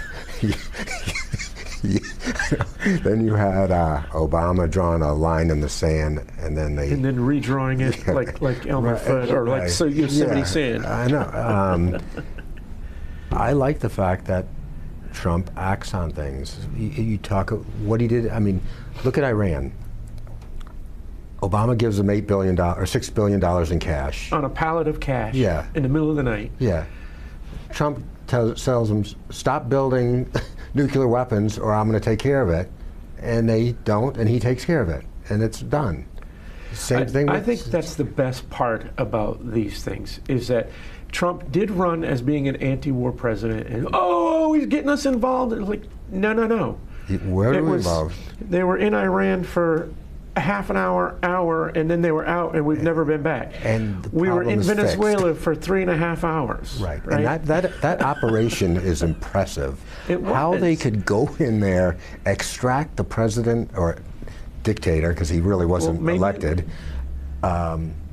then you had Obama drawing a line in the sand, and then redrawing it like Elmer Fudd or like Yosemite Sand. I know. I like the fact that Trump acts on things. You talk what he did. I mean, look at Iran. Obama gives them $8 billion or $6 billion in cash on a pallet of cash. Yeah. In the middle of the night. Yeah. Trump tells them, stop building nuclear weapons or I'm going to take care of it. And they don't, and he takes care of it. And it's done. Same thing with, I think that's the best part about these things, is that Trump did run as being an anti-war president, and he's getting us involved. And like, no. Where are we involved? They were in Iran for a half an hour, and then they were out, and we've never been back. And we were in Venezuela fixed. for 3.5 hours. Right. And that operation is impressive. It was. How they could go in there, extract the president or dictator, because he really wasn't elected.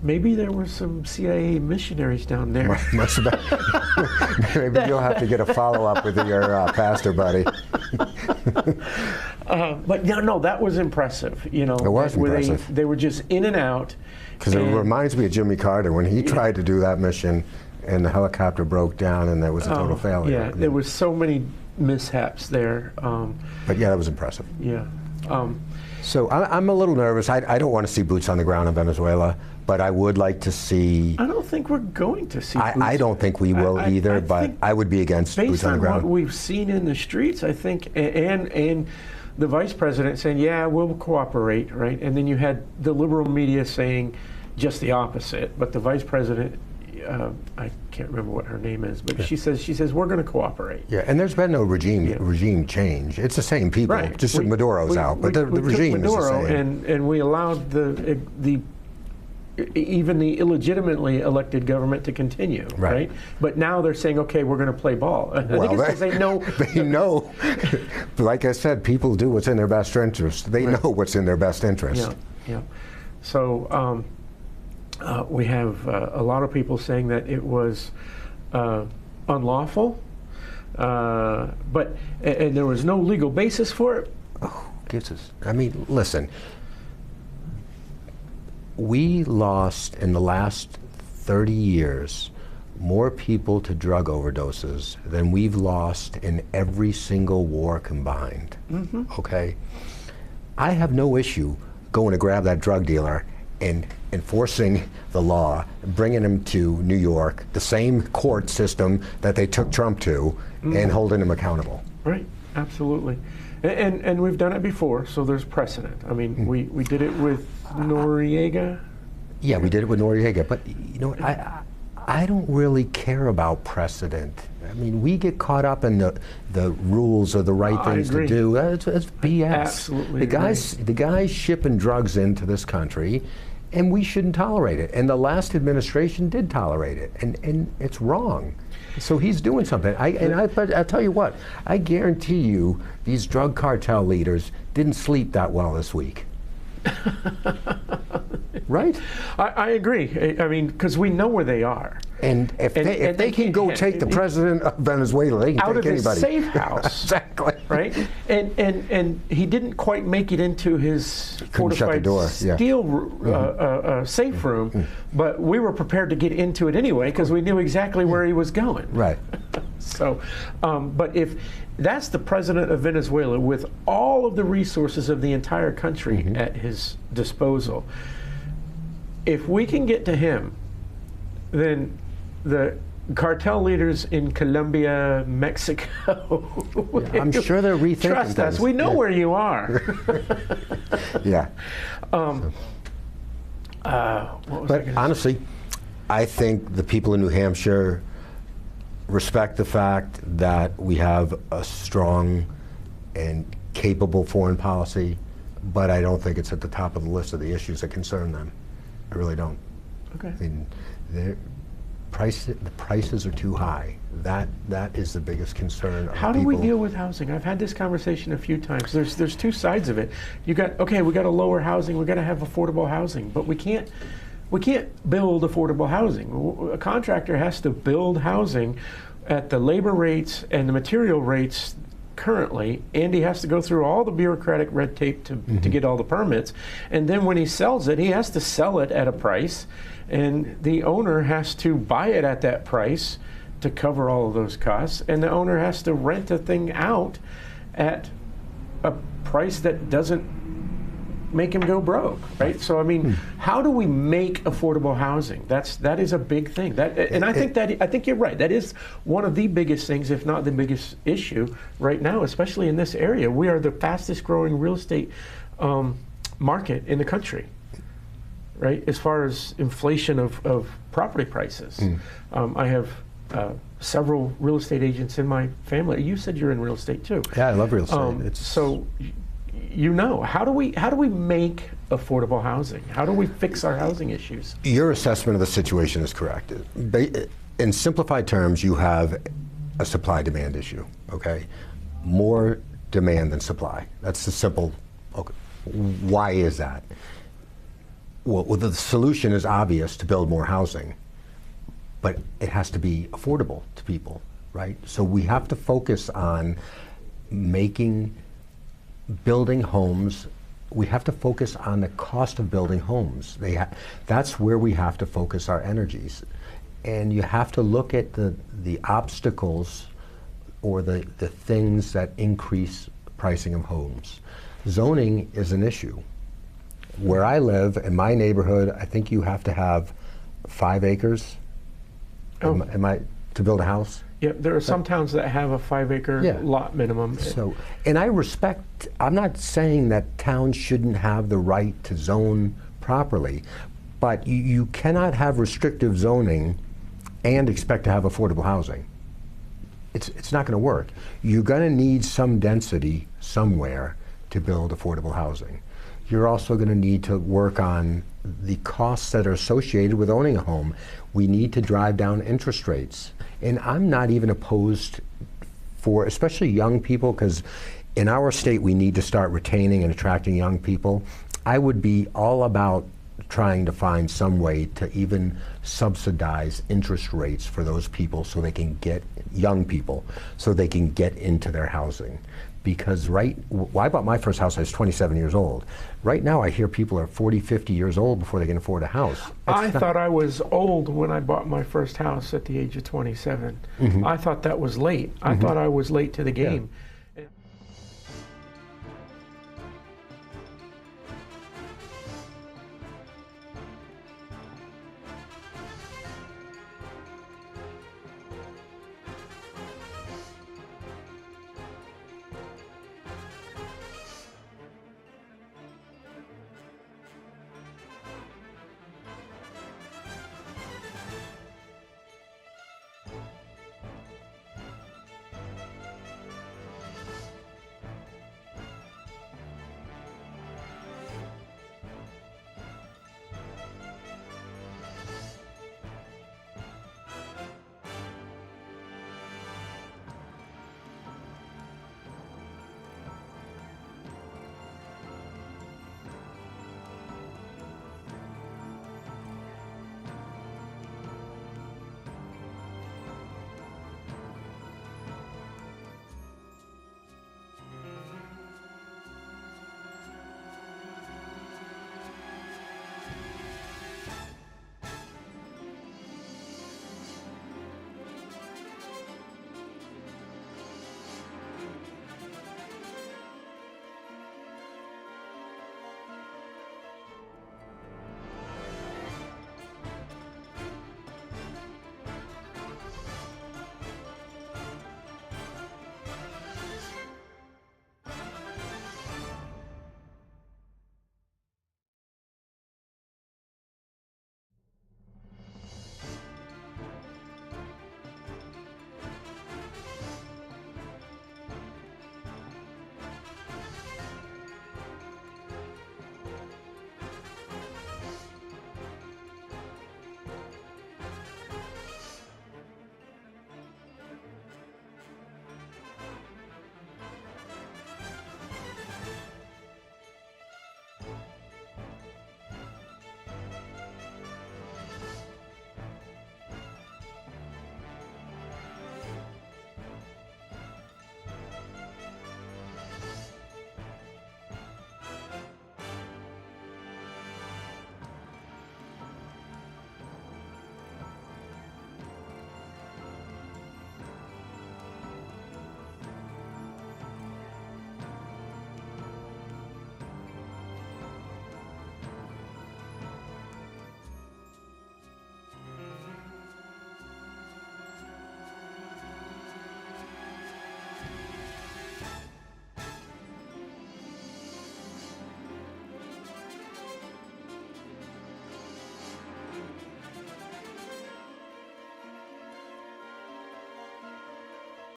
Maybe there were some CIA missionaries down there. Must have been. Maybe you'll have to get a follow-up with your pastor buddy. But no, that was impressive. You know, it was impressive. They were just in and out. Because it reminds me of Jimmy Carter when he tried to do that mission, and the helicopter broke down, and that was a total failure. Yeah, there was so many mishaps there. But yeah, that was impressive. Yeah. So I'm a little nervous. I don't want to see boots on the ground in Venezuela, but I would like to see. I don't think we're going to see. I don't think we will either, but I would be against boots on the ground. Based on what we've seen in the streets, I think, and the vice president saying, "Yeah, we'll cooperate," right? And then you had the liberal media saying just the opposite. But the vice president, I can't remember what her name is, but she says we're going to cooperate. Yeah, and there's been no regime change. It's the same people, right. just Maduro's out, but the regime is the same. And we allowed even the illegitimately elected government to continue, right? But now they're saying, okay, we're going to play ball. I think it's because they know. They know. Like I said, people do what's in their best interest. They know what's in their best interest. Yeah. So we have a lot of people saying that it was unlawful, and there was no legal basis for it. Oh, gives us. I mean, listen. We lost in the last 30 years more people to drug overdoses than we've lost in every single war combined. Mm-hmm. Okay? I have no issue going to grab that drug dealer and enforcing the law, bringing him to New York, the same court system that they took Trump to, and holding him accountable. Right, absolutely. And we've done it before, so there's precedent. I mean, we did it with Noriega. Yeah, we did it with Noriega, but you know what, I don't really care about precedent. I mean, we get caught up in the rules or the right things to do. It's BS. Absolutely. The guy's shipping drugs into this country, and we shouldn't tolerate it. And the last administration did tolerate it, and it's wrong. So he's doing something. But I'll tell you what, I guarantee you these drug cartel leaders didn't sleep that well this week. Right? I agree. I mean, because we know where they are. And if they can go take the president of Venezuela, they can out take of anybody. His safe house. Exactly. Right? And he didn't quite make it into his fortified steel safe room, but we were prepared to get into it anyway because we knew exactly where he was going. Right. So, but if that's the president of Venezuela with all of the resources of the entire country at his disposal, if we can get to him, then the cartel leaders in Colombia, Mexico, I'm sure they're rethinking trust us. We know where you are. Yeah. But honestly, I think the people in New Hampshire respect the fact that we have a strong and capable foreign policy, but I don't think it's at the top of the list of the issues that concern them. I really don't. Okay. I mean, the prices are too high. That is the biggest concern. How do we deal with housing? I've had this conversation a few times. There's two sides of it. We got to lower housing. We got to have affordable housing, but we can't build affordable housing. A contractor has to build housing at the labor rates and the material rates currently, Andy has to go through all the bureaucratic red tape to get all the permits. And then when he sells it, he has to sell it at a price, and the owner has to buy it at that price to cover all of those costs. And the owner has to rent the thing out at a price that doesn't make him go broke, right? So I mean, how do we make affordable housing? That is a big thing. I think you're right. That is one of the biggest things, if not the biggest issue right now, especially in this area. We are the fastest growing real estate market in the country, right? As far as inflation of property prices. I have several real estate agents in my family. You said you're in real estate too. Yeah, I love real estate. So, you know, how do we make affordable housing? How do we fix our housing issues? Your assessment of the situation is correct. In simplified terms, you have a supply-demand issue, okay? More demand than supply. That's the simple, okay. Why is that? Well, the solution is obvious, to build more housing, but it has to be affordable to people, right? So we have to focus on building homes. We have to focus on the cost of building homes. That's where we have to focus our energies. And you have to look at the obstacles or the things that increase pricing of homes. Zoning is an issue. Where I live, in my neighborhood, I think you have to have 5 acres to build a house. Yeah, there are some towns that have a 5-acre lot minimum. So, and I'm not saying that towns shouldn't have the right to zone properly, but you cannot have restrictive zoning and expect to have affordable housing. It's not going to work. You're going to need some density somewhere to build affordable housing. You're also going to need to work on the costs that are associated with owning a home. We need to drive down interest rates. And I'm not even opposed for, especially young people, because in our state we need to start retaining and attracting young people. I would be all about trying to find some way to even subsidize interest rates for those people so they can get, young people, so they can get into their housing. Because I bought my first house, I was 27 years old. Right now I hear people are 40, 50 years old before they can afford a house. I thought I was old when I bought my first house at the age of 27. I thought that was late. I thought I was late to the game.